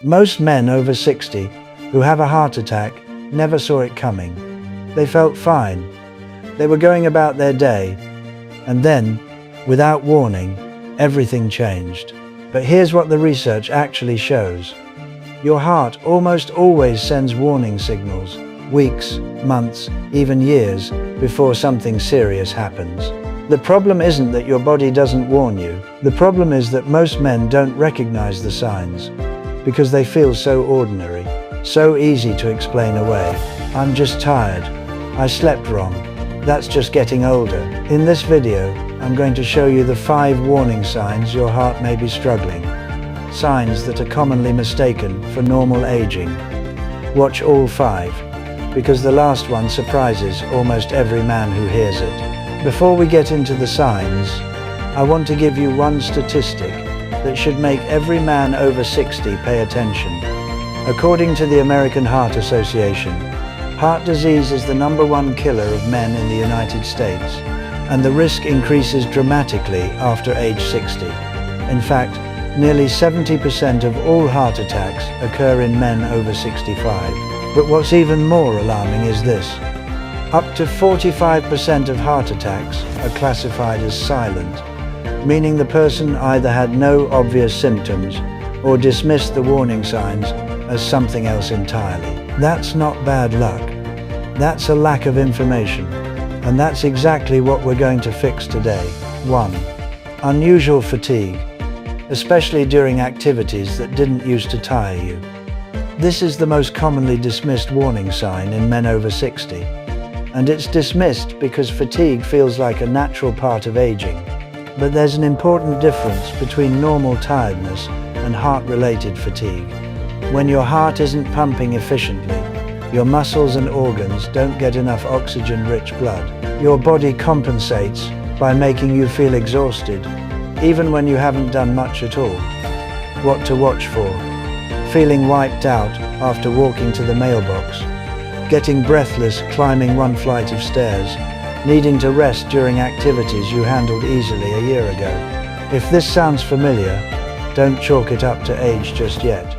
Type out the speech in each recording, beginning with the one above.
Most men over 60 who have a heart attack never saw it coming. They felt fine. They were going about their day, and then, without warning, everything changed. But here's what the research actually shows. Your heart almost always sends warning signals, weeks, months, even years, before something serious happens. The problem isn't that your body doesn't warn you. The problem is that most men don't recognize the signs, because they feel so ordinary, so easy to explain away. I'm just tired. I slept wrong. That's just getting older. In this video, I'm going to show you the 5 warning signs your heart may be struggling. Signs that are commonly mistaken for normal aging. Watch all 5, because the last one surprises almost every man who hears it. Before we get into the signs, I want to give you one statistic that should make every man over 60 pay attention. According to the American Heart Association, heart disease is the #1 killer of men in the United States, and the risk increases dramatically after age 60. In fact, nearly 70% of all heart attacks occur in men over 65. But what's even more alarming is this. Up to 45% of heart attacks are classified as silent, meaning the person either had no obvious symptoms or dismissed the warning signs as something else entirely. That's not bad luck. That's a lack of information, and that's exactly what we're going to fix today. 1. Unusual fatigue, especially during activities that didn't used to tire you. This is the most commonly dismissed warning sign in men over 60. And it's dismissed because fatigue feels like a natural part of aging. But there's an important difference between normal tiredness and heart-related fatigue. When your heart isn't pumping efficiently, your muscles and organs don't get enough oxygen-rich blood. Your body compensates by making you feel exhausted, even when you haven't done much at all. What to watch for? Feeling wiped out after walking to the mailbox. Getting breathless climbing one flight of stairs, needing to rest during activities you handled easily a year ago. If this sounds familiar, don't chalk it up to age just yet.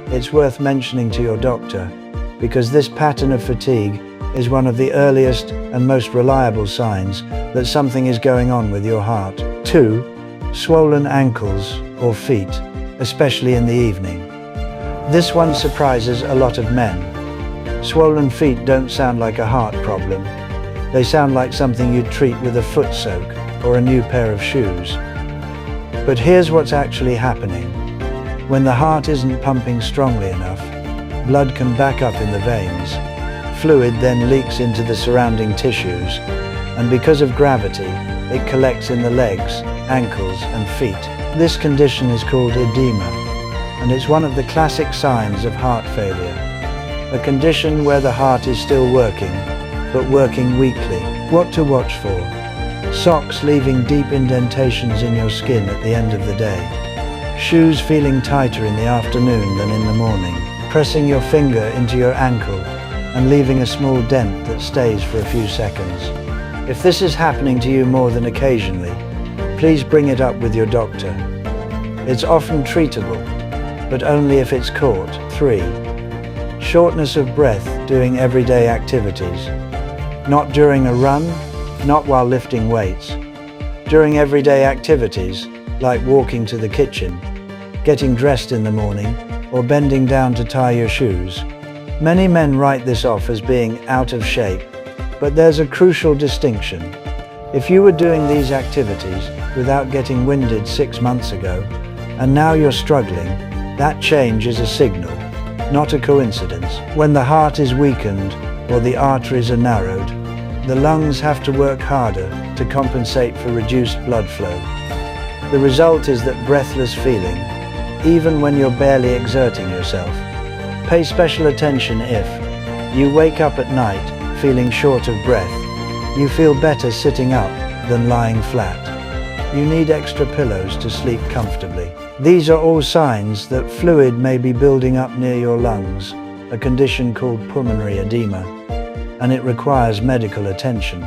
It's worth mentioning to your doctor, because this pattern of fatigue is one of the earliest and most reliable signs that something is going on with your heart. 2. Swollen ankles or feet, especially in the evening. This one surprises a lot of men. Swollen feet don't sound like a heart problem. They sound like something you'd treat with a foot soak or a new pair of shoes. But here's what's actually happening. When the heart isn't pumping strongly enough, blood can back up in the veins. Fluid then leaks into the surrounding tissues, and because of gravity, it collects in the legs, ankles, and feet. This condition is called edema, and it's one of the classic signs of heart failure. A condition where the heart is still working, but working weakly. What to watch for? Socks leaving deep indentations in your skin at the end of the day. Shoes feeling tighter in the afternoon than in the morning. Pressing your finger into your ankle and leaving a small dent that stays for a few seconds. If this is happening to you more than occasionally, please bring it up with your doctor. It's often treatable, but only if it's caught. 3. Shortness of breath doing everyday activities. Not during a run, not while lifting weights. During everyday activities, like walking to the kitchen, getting dressed in the morning, or bending down to tie your shoes. Many men write this off as being out of shape, but there's a crucial distinction. If you were doing these activities without getting winded 6 months ago, and now you're struggling, that change is a signal, not a coincidence. When the heart is weakened or the arteries are narrowed, the lungs have to work harder to compensate for reduced blood flow. The result is that breathless feeling, even when you're barely exerting yourself. Pay special attention if you wake up at night feeling short of breath. You feel better sitting up than lying flat. You need extra pillows to sleep comfortably. These are all signs that fluid may be building up near your lungs, a condition called pulmonary edema, and it requires medical attention.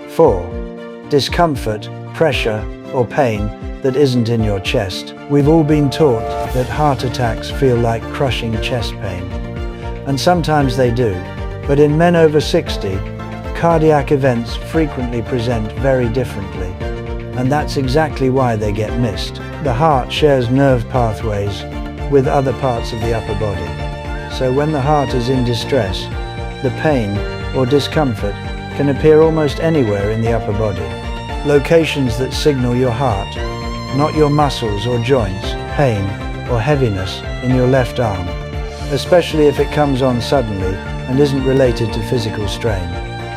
4. Discomfort, pressure, or pain that isn't in your chest. We've all been taught that heart attacks feel like crushing chest pain. And sometimes they do. But in men over 60, cardiac events frequently present very differently. And that's exactly why they get missed. The heart shares nerve pathways with other parts of the upper body. So when the heart is in distress, the pain or discomfort can appear almost anywhere in the upper body. Locations that signal your heart, not your muscles or joints, pain or heaviness in your left arm, especially if it comes on suddenly and isn't related to physical strain.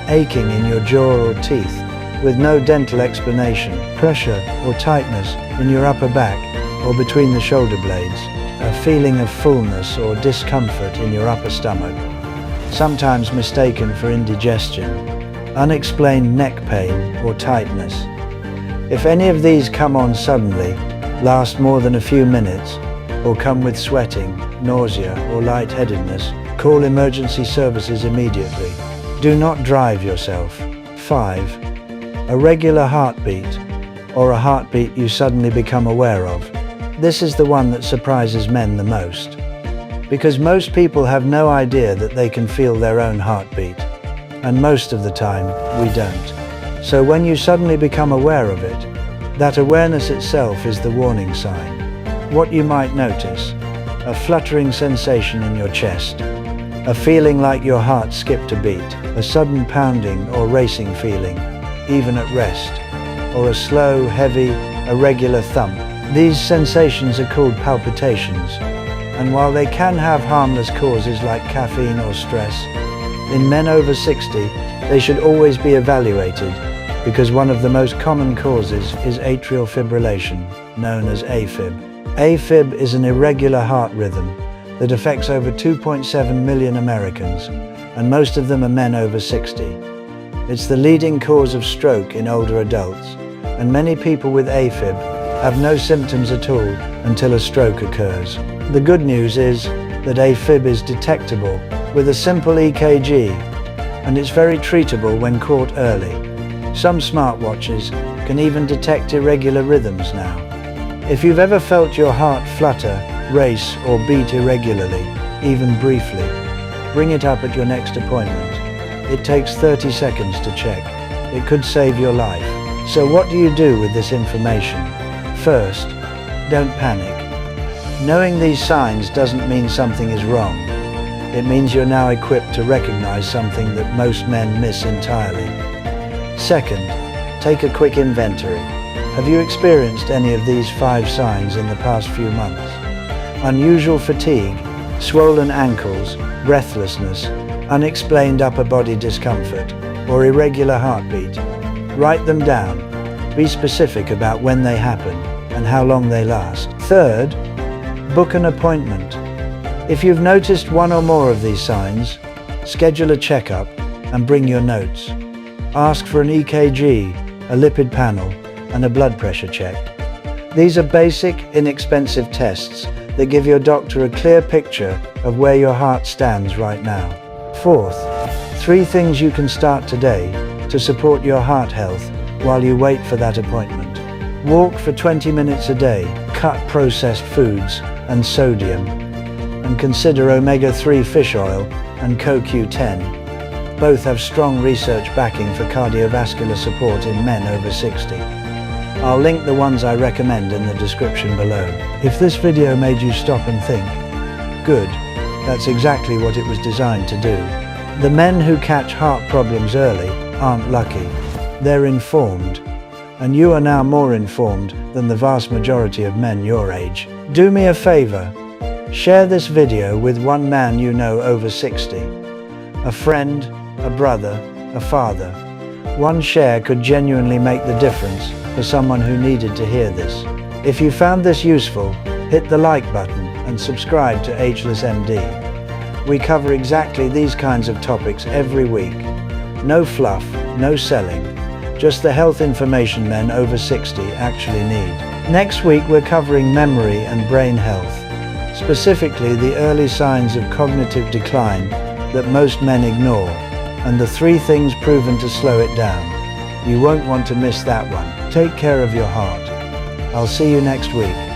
Aching in your jaw or teeth with no dental explanation, pressure or tightness in your upper back or between the shoulder blades, a feeling of fullness or discomfort in your upper stomach, sometimes mistaken for indigestion, unexplained neck pain or tightness. If any of these come on suddenly, last more than a few minutes, or come with sweating, nausea or lightheadedness, call emergency services immediately. Do not drive yourself. 5. Irregular heartbeat, or a heartbeat you suddenly become aware of. This is the one that surprises men the most, because most people have no idea that they can feel their own heartbeat, and most of the time we don't. So when you suddenly become aware of it, that awareness itself is the warning sign. What you might notice: a fluttering sensation in your chest, a feeling like your heart skipped a beat, a sudden pounding or racing feeling, even at rest, or a slow, heavy, irregular thump. These sensations are called palpitations, and while they can have harmless causes like caffeine or stress, in men over 60, they should always be evaluated, because one of the most common causes is atrial fibrillation, known as AFib. AFib is an irregular heart rhythm that affects over 2.7 million Americans, and most of them are men over 60. It's the leading cause of stroke in older adults, and many people with AFib have no symptoms at all until a stroke occurs. The good news is that AFib is detectable with a simple EKG, and it's very treatable when caught early. Some smartwatches can even detect irregular rhythms now. If you've ever felt your heart flutter, race, or beat irregularly, even briefly, bring it up at your next appointment. It takes 30 seconds to check. It could save your life. So what do you do with this information? First, don't panic. Knowing these signs doesn't mean something is wrong. It means you're now equipped to recognize something that most men miss entirely. Second, take a quick inventory. Have you experienced any of these 5 signs in the past few months? Unusual fatigue, swollen ankles, breathlessness, unexplained upper body discomfort, or irregular heartbeat? Write them down. Be specific about when they happen and how long they last. Third, book an appointment. If you've noticed one or more of these signs, schedule a checkup and bring your notes. Ask for an EKG, a lipid panel, and a blood pressure check. These are basic, inexpensive tests that give your doctor a clear picture of where your heart stands right now. Fourth, 3 things you can start today to support your heart health while you wait for that appointment. Walk for 20 minutes a day, cut processed foods and sodium, and consider omega-3 fish oil and CoQ10. Both have strong research backing for cardiovascular support in men over 60. I'll link the ones I recommend in the description below. If this video made you stop and think, good, that's exactly what it was designed to do. The men who catch heart problems early aren't lucky. They're informed, and you are now more informed than the vast majority of men your age. Do me a favor, share this video with one man you know over 60. A friend, a brother, a father. One share could genuinely make the difference for someone who needed to hear this. If you found this useful, hit the like button and subscribe to Ageless MD. We cover exactly these kinds of topics every week. No fluff, no selling, just the health information men over 60 actually need. Next week we're covering memory and brain health, specifically the early signs of cognitive decline that most men ignore, and the 3 things proven to slow it down. You won't want to miss that one. Take care of your heart. I'll see you next week.